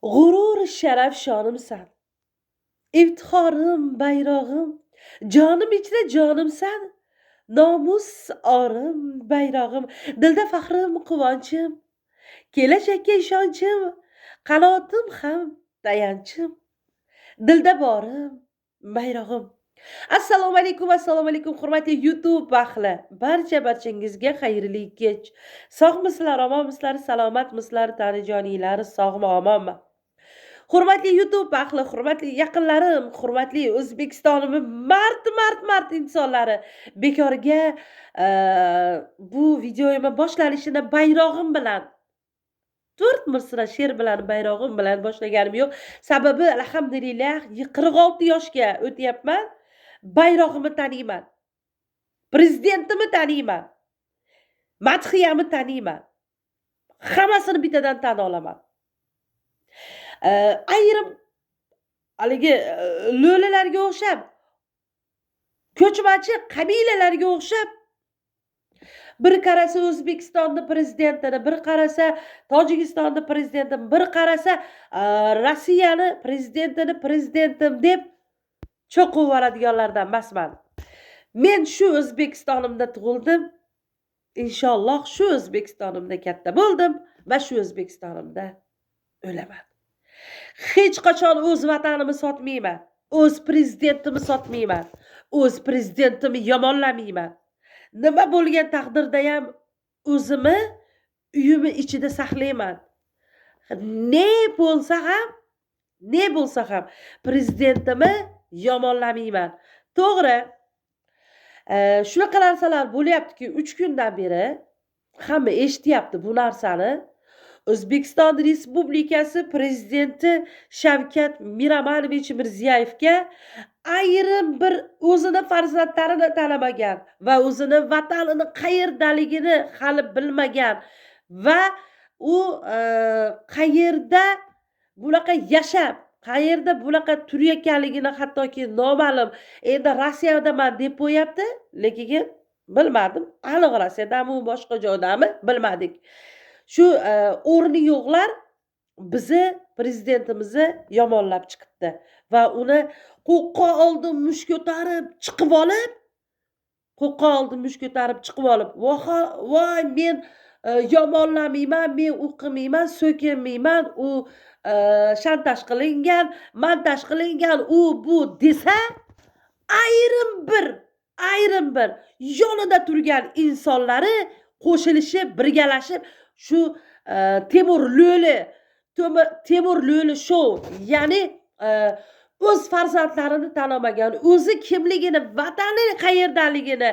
G'urur sharaf shonimsan. İftixorim, bayrog'im, jonim ichra jonimsan. Nomus orim, bayrog'im, dilda faxrim, quvonchim, kelajakka ishonchim, qanotim ham tayanchim, dilda borim, bayrog'im. Assalomu alaykum, hurmatli YouTube ahli. Barchangizga xayrli kech. Sog'misizlar, omonmisizlar, salomatmisizlar, tanijoninlar, sog'mi, omonmi? Hurmatli YouTube ahli, hurmatli yaqinlarim, hurmatli O'zbekistonimiz mard insonlari. Bekorga bu videoyim boshlanishini bayrog'im bilan 4 misra she'r bilan bayrog'im bilan boshlaganim yo'q. Sababi alhamdulillah 46 yoshga o'tyapman. Bayrog'imni taniyman. Prezidentimni taniyman. Madhiyamni taniyman. Hammasini bittadan tan olaman. Ayrim haligi lo'lilarga o'xshab, ko'chmachi qabilalarga o'xshab bir qarasa O'zbekistonning prezidentini, bir qarasa Tojikistonning prezidentini, bir qarasa Rossiyaning prezidentim deb cho'qib oladiganlardan emasman. Men shu O'zbekistonimda tug'ildim. Inshaalloh shu O'zbekistonimda katta bo'ldim va shu O'zbekistonimda o'laman. Hech qachon o'z vatanimni sotmayman. O'z prezidentimni sotmayman. O'z prezidentimni yomonlamayman. Nima bo'lgan taqdirda ham o'zimni uyimni ichida saqlayman. Ne bo'lsa ham prezidentimni yomonlamayman. To'g'ri. Shunaqa narsalar bo'lyaptiki, 3 kundan beri hamma eshityapti bu narsani. O'zbekiston Respublikasi prezidenti Shavkat Miromonovich Mirziyoyevga ayrim bir o'zini farzandlarini tanamagan va o'zini vatanining qayerdaligini hali bilmagan va u qayerda bunaqa yashab, qayerda bunaqa turayotganligini hattoki noma'lum. Endi Rossiyadaman deb qo'yapti, lekin bilmadim. Aniq Rossiyadami, boshqa joydami bilmadik. Shu o'rni yo'qlar bizni prezidentimizni yomonlab chiqibdi va uni qo'qqa oldim mush ko'tarib chiqib olib, voy men yomonlamayman, men o'qimayman, so'kinmayman, u shantaj qilingan, montaj qilingan, u bu desa, ayrim bir yonida turgan insonlari qo'shilishib, birgalashib shu Temur Lo'li show, ya'ni o'z farzandlarini tanamagan, o'zi kimligini, vatani qayerdaligini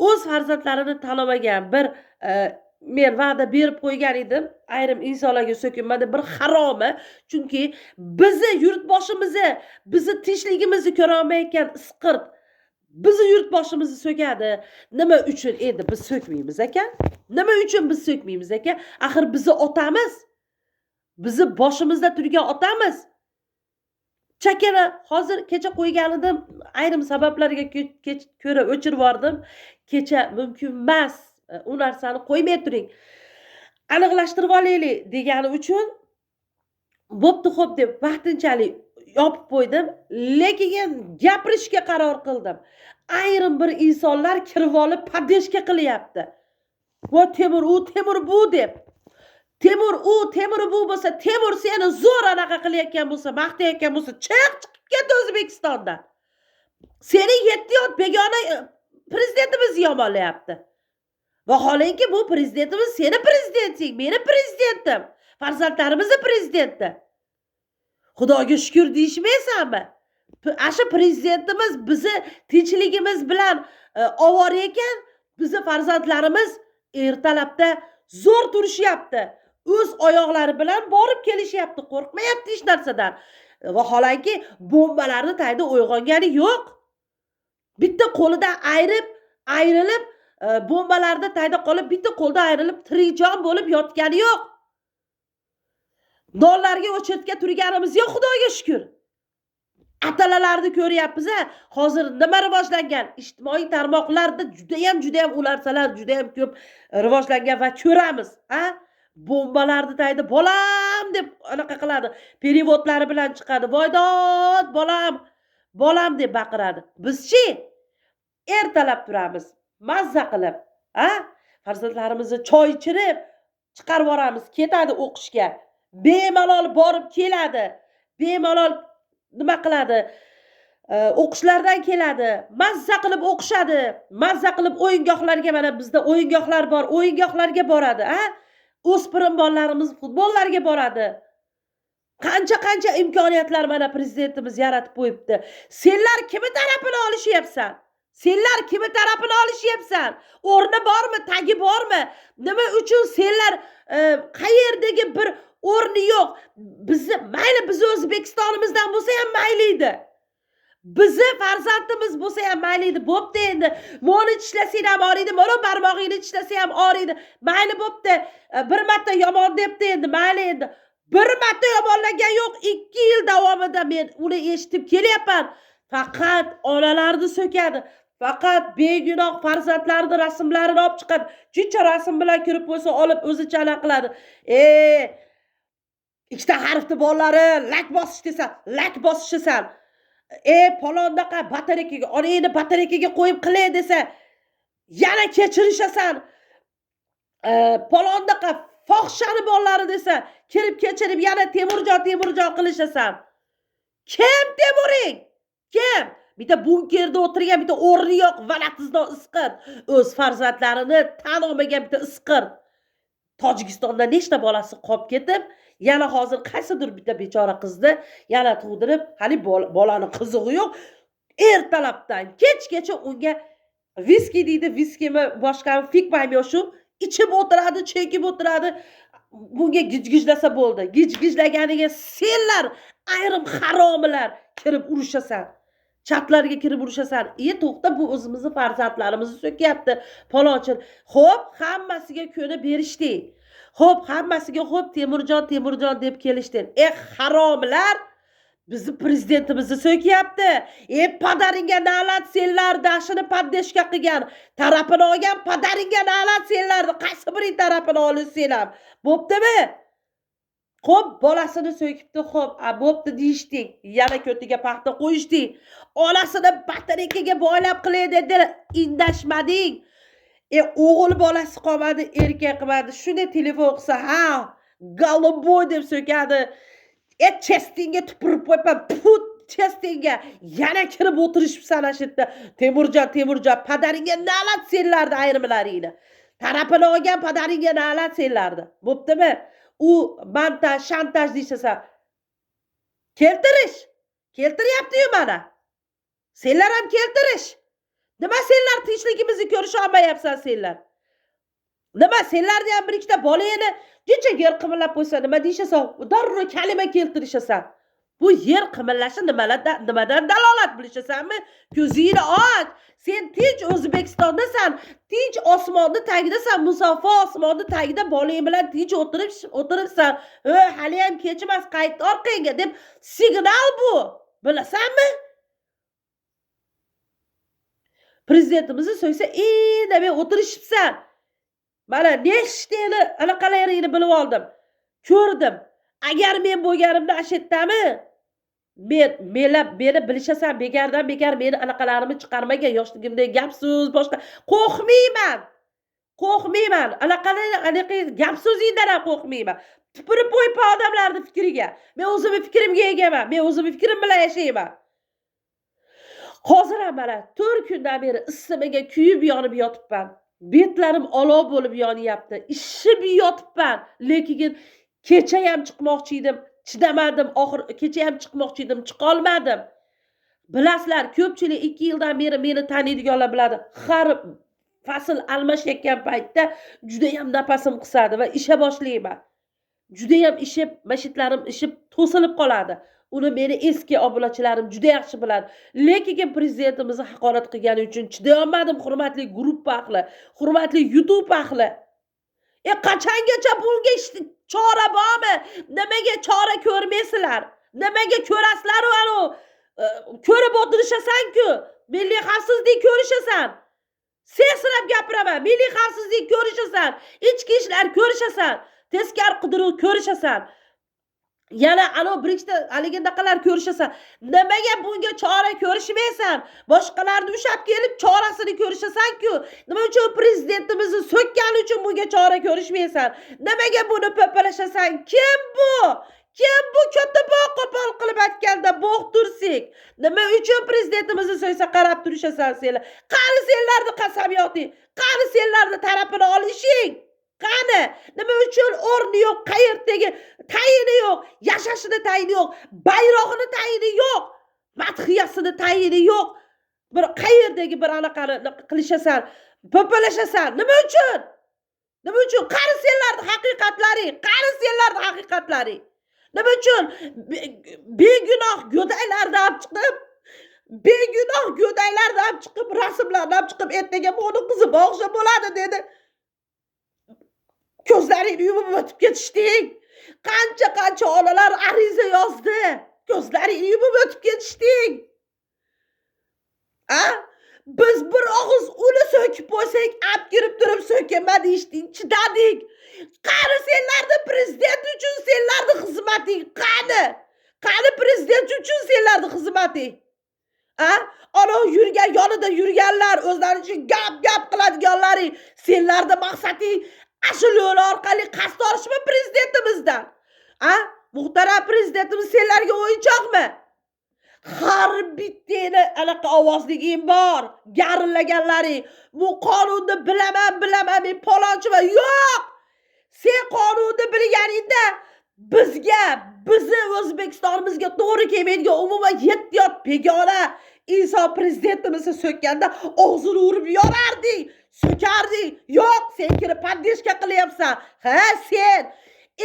o'z farzandlarini tanamagan bir men va'da berib qo'ygan edim. Ayrim insonlarga so'kinmadi, bir haromi. Chunki bizni yurtboshimizni, bizni tinchligimizni ko'ra olmayotgan isqirt bizni yurtboshimizni so'kadi. Nima uchun endi biz so'kmaymiz ekan? Axir bizni otamiz. Bizni boshimizda turgan otamiz. Chakana hozir kecha qo'ygan edim, ayrim sabablarga ko'ra o'chirib yubordim. Kecha mumkin emas. U narsani qo'ymay turing. Aniqlashtirib olaylik degani uchun bo'pti xo'p deb vaqtinchalik yopib qo'ydim, lekin gapirishga qaror qildim. Ayrim bir insonlar kirib olib podeshka qilyapti. Va Temur bu deb. Temur bu bo'lsa, Temur seni zo'r anaqa qilayotgan bo'lsa, maqtayotgan bo'lsa, chiqib ket O'zbekistondan. Seni 7 yot begona prezidentimiz yomonlayapti. Vaholanki bu prezidentimiz seni prezidenting, meni prezidentim, farzandlarimizni prezidenti. Xudoga shukr deyishmaysanmi? Asha prezidentimiz bizni tinchligimiz bilan ovora ekan, bizni farzandlarimiz ertalabda zo'r turishyapti. O'z oyoqlari bilan borib kelishyapti, qo'rqmayapti hech narsadan. Vaholanki bombalarni tayda uyg'ongani yo'q. Bitta qo'lidan ayrilib bombalarda tayda qolib, bitta qo'lda ayrilib tirikjon bo'lib yotgani yo'q. Donlarga o'chirtga turganimiz yo'q, Xudoga shukr. Atalalarni ko'ryapmiz. Hozir nima rivojlangan? Ijtimoiy tarmoqlarda juda ham u narsalar juda ham ko'p rivojlangan va ko'ramiz, ha? Bombalarni taydi, bolam deb anaqa qiladi. Perevodlari bilan chiqadi. Voydod, bolam, bolam deb baqiradi. Bizchi ertalab turamiz, mazza qilib, a? Farzandlarimizni choy ichirib chiqarib yuboramiz, ketadi o'qishga. Bemalol borib keladi. Bemalol nima qiladi? O'qishlardan keladi. Mazza qilib o'qishadi. Mazza qilib o'yingohlarga, mana bizda o'yingohlar bor, o'yingohlarga boradi, a? O'spirin bolalarimiz futbollarga boradi. Qancha imkoniyatlar mana prezidentimiz yaratib qo'yibdi. Senlar kimi tarafini olishyapsan? Senlar kimi tarafini olishyapsan? O'rni bormi, tagi bormi? Nima uchun senlar qayerdagi bir o'rni yo'q? Mayli biz O'zbekistonimizdan bo'lsa ham mayli edi. Bizi farzandimiz bo'lsa ham mayli edi. Bo'pti endi. Mo'ni tishlasang ham oriydi, mo'ni barmog'ingni tishlasa ham oriydi. Mayli bo'pti. Bir marta yomon debdi endi, mayli endi. Bir marta yomonlagan yo'q. 2 yil davomida men uni eshitib kelyapman. Faqat onalarni so'kadi. Faqat begunoh farzandlarning rasmlarini olib chiqadi. Shuncha rasm bilan kirib qo'ysa, olib o'zicha aniq qiladi. Ikkita harfni bolalari lak bosish desa, lak bosishisan. Palondaqa batareykaga, onangni batareykaga qo'yib qilay desa, yana kechirishasan. Palondaqa fohishani bolalari desa, kirib kechirib yana Temurjon qilishasan. Kim Temuring? Kim? Bitta bunkerda o'tirgan bitta o'rni yo'q, valatizdan isqir. O'z farzandlarini tan olmagan bitta isqir. Tojikistonda nechta bolasi qolib ketib, yana hozir qaysidir bitta bechora qizni yana tug'dirib, hali bolani qizig'i yo'q. Ertalabdan kechgacha unga viski deydi, viskimi, boshqami fikmaymi shu, ichib o'tiradi, chekib o'tiradi. Bunga gijgijlasa bo'ldi. Gijgijlaganiga senlar ayrim haromilar kirib urishasan. Chatlarga kirib urishasan. To'xta, bu o'zimizni farzandlarimizni so'kyapti. Palonchi. Xo'p, hammasiga ko'nib berishdi. Xo'p, hammasiga xo'p Temurjon deb kelishdi. Haromlar bizni prezidentimizni so'kyapti. Padaringga na'lat senlar dashini paddeshga qilgan, tarafini olgan padaringga na'lat senlarni qaysi biring tarafini olsang ham. Bo'ptimi? Xo'p, bolasini so'kibdi, xo'p, bo'pti deyishding. Yana ko'tiga paxta qo'yishding. Onasini batareykaga bo'ylab qilay dedilar, indashmading. O'g'il bolasi qolmadi, erkak qilmadi. Shunday telefon qilsa, ha, Golubboy deb so'kadi. Chestingga tupurib qo'yib, put chestingga yana kirib o'tirishibsan ana shu yerda. Temurjon, padaringga na'lat senlarni ayrimlaringni. Tarafini olgan padaringga na'lat senlarni. Bo'ptimi? U shantaj deyshasa. Keltiryapti-yu mana. Senlar ham keltirish. Nima senlar tinchligimizni ko'risha olmayapsan senlar? Nima senlarni ham bir ikkita bolangni jincha yer qimillab qo'ysa, nima deyishasan? Darrov kalima keltirishasan. Bu yer qimillashi nimadan dalolat bilishasanmi? Ko'zingni och. Sen tinch O'zbekistondasan, tinch osmonni tagidasan, musaffo osmonni tagida bolang bilan tinch o'tiribsan. Hali ham kechmas, qayt orqangga deb signal bu. Bilasanmi? Prezidentimizni so'ysa, deb o'tirishibsan. Mana nechtani anaqalaringni bilib oldim. Ko'rdim. Agar men bo'lganimda ashetdami? Meni bilishasan, begardan bekar meni anaqalarimni chiqarmagan, yoshligimda gap-so'z boshqa qo'rqmayman. Anaqa gap so'zingdan ham qo'rqmayman. Tupurib qo'yib odamlarning fikriga. Men o'zimning fikrimga egaman. Men o'zimning fikrim bilan yashayman. Hozir ham mana 4 kundan beri isimiga kuyib yonib yotibman. Betlarim olov bo'lib yonyapti. Ishib yotibman. Lekin kecha ham chiqmoqchi edim, chidamadim. Kecha ham chiqmoqchi edim, chiqa olmadim. Bilasizlar, ko'pchilik 2 yildan beri meni taniydiganlar biladi. Har fasl almashayotgan paytda juda ham nafasim qisadi va isha boshlayman. Juda ham mashitlarim ishib to'silib qoladi. Uni meni eski obunachilarim juda yaxshi biladi. Lekin prezidentimizni haqorat qilgani uchun chiday olmadim, hurmatli gruppa ahli, hurmatli YouTube ahli. Qachongacha bunga chora bormi? Nimaga chora ko'rmaysizlar? Nimaga ko'rasizlar anu? Ko'rib o'tirishasan-ku. Milliy xavfsizlik ko'rishasan. Sesrab gapiraman. Milliy xavfsizlik ko'rishasan. Ichki ishlar ko'rishasan. teskari qidiruv ko'rishasan. Yana ana birikta haligindaqalar ko'rishasan. Nimaga bunga chora ko'rishmaysan? Boshqalarni ushab kelib chorasini ko'rishasan-ku. Nima uchun prezidentimizni so'kkani uchun bunga chora ko'rishmaysan? Nimaga buni po'palashasan? Kim bu? Kim bu ko'taboq qo'pol qilib aytganda bo'g'tursik? Nima uchun prezidentimizni so'ysa qarab turishasan senlar? Qani senlarni qasamiyoting? Qani senlarni tarafini olishing? Qani? Nima uchun o'rni yo'q, qayerdagi tayini yo'q, yashashini tayini yo'q, bayrog'ini tayini yo'q, madhiyasini tayini yo'q. Bir qayerdagi bir anaqani qilishasan, po'palashasan. Nima uchun? Nima uchun? Qani senlarni haqiqatlaring? Qani senlarni haqiqatlaring? Nima uchun begunoh go'daylarni olib chiqib, begunoh go'daylarni olib chiqib, rasmlarni olib chiqib, ertaga buni qizi bo'g'sha bo'ladi dedi. Ko'zlaringni yumib o'tib ketishding. Qancha onalar ariza yozdi. Ko'zlaringni yumib o'tib ketishding. Biz bir og'iz uni so'kib qo'ysak, olib kirib turib so'kama deyishding, chidadik. Qani senlarni prezident uchun senlarni xizmating? Qani prezident uchun senlarni xizmating? Ana yurgan yonida yurganlar, o'zlari uchun gap qiladiganlaring, senlarni maqsading shu yo'l orqali qasd olishmi prezidentimizdan? Muhtaram prezidentimiz senlarga o'yinchoqmi? Har bittani anaqa ovozliging bor, garillaganlaring. Bu qonunni bilaman, men palonchiman. Yo'q! Sen qonunni bilganingda bizni O'zbekistonimizga to'g'ri kelmaydigan umuman 7 yot begona inson prezidentimizni so'kkanda og'zini urib yorarding, so'karding. Yo'q, sen kirib poddeshka qilyapsan. Sen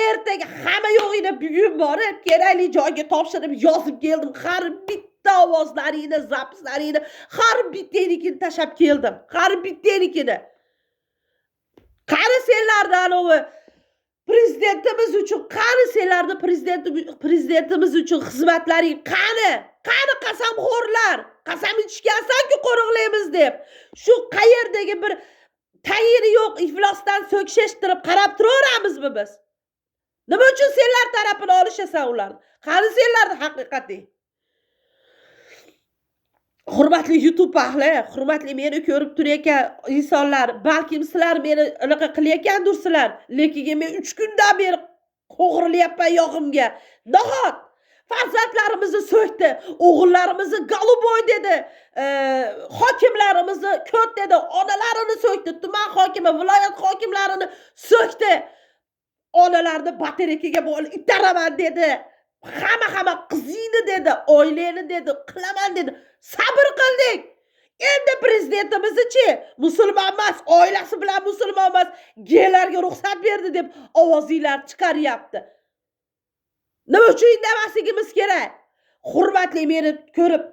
ertaga hamma yo'g'ingni bugun borib kerakli joyga topshirib yozib keldim. Har bitta ovozlaringni, zapislaringni, har bittanikini tashab keldim. Har bittanikini. Qani senlarni anovi prezidentimiz uchun, qani senlarni prezidentimiz uchun xizmatlaring? Qani qasamxo'rlar? Qasam ichgansan-ku qo'riqlaymiz deb. Shu qayerdagi bir tayini yo'q iflosdan so'kishtirib qarab turaveramizmi biz? Nima uchun senlar tarafini olishasan ularni? Qani senlarni haqiqating? Hurmatli YouTube ahli, hurmatli meni ko'rib turayotgan insonlar, balkim sizlar meni anaqa qilayotgandirsizlar, lekin men 3 kundan beri qo'g'rilyapman yog'imga. Nahot farzandlarimizni so'kdi, o'g'illarimizni galuboy dedi, hokimlarimizni ko't dedi, onalarini so'kdi, tuman hokimi, viloyat hokimlarini so'kdi. Onalarni baterekiga bo'lib itaraman dedi. Hamma qizingni dedi, oilangni dedi, qilaman dedi. Sabr qildik. Endi prezidentimiz-chi, musulmon emas, oilasi bilan musulmon emas, geylarga ruxsat berdi deb ovozinglar chiqaryapti. Nima uchun indamasligimiz kerak? Hurmatli meni ko'rib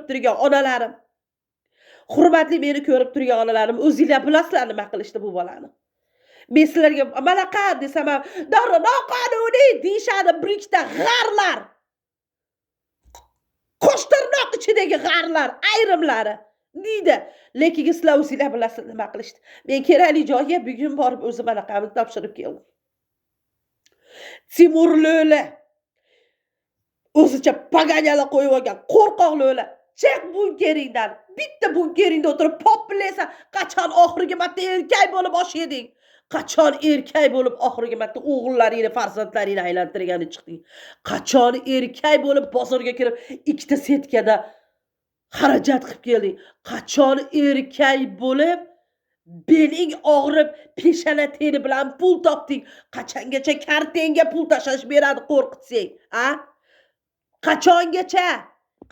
turgan onalarim. Hurmatli meni ko'rib turgan onalarim, o'zinglar bilasizlar nima qilishdi bu bolani. Men sizlarga malaqa desam, noqonuniy deyishadi birikta g'arlar. Qo'shtirnoq ichidagi g'arlar ayrimlari deydi. Lekin sizlar o'zinglar bilasizlar nima qilishdi. Men kerakli joyga bugun borib o'zim anaqamni topshirib keldim. Timur Lo'la o'zicha paganyala qo'yib olgan qo'rqoq Lo'la. Chiq bunkeringdan. Bitta bunkeringda o'tirib poplaysan. Qachon oxirgi marta erkak bo'lib osh yeding? Qachon erkak bo'lib oxirgi marta o'g'illaringni, farzandlaringni aylantirgani chiqding? Qachon erkak bo'lib bozorga kirib ikkita setkada xarajat qilib kelding? Qachon erkak bo'lib beling og'rib peshana teri bilan pul topding? Qachongacha kartenga pul tashlash beradi qo'rqitsang,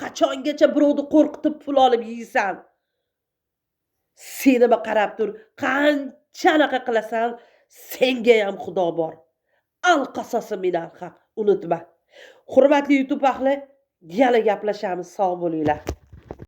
Qachongacha birovni qo'rqitib pul olib yeysan? Seni qarab tur, qancha qilasan, senga ham Xudo bor. Al qasosi minal haq, unutma. Hurmatli YouTube ahli, yana gaplashamiz, sog' bo'linglar.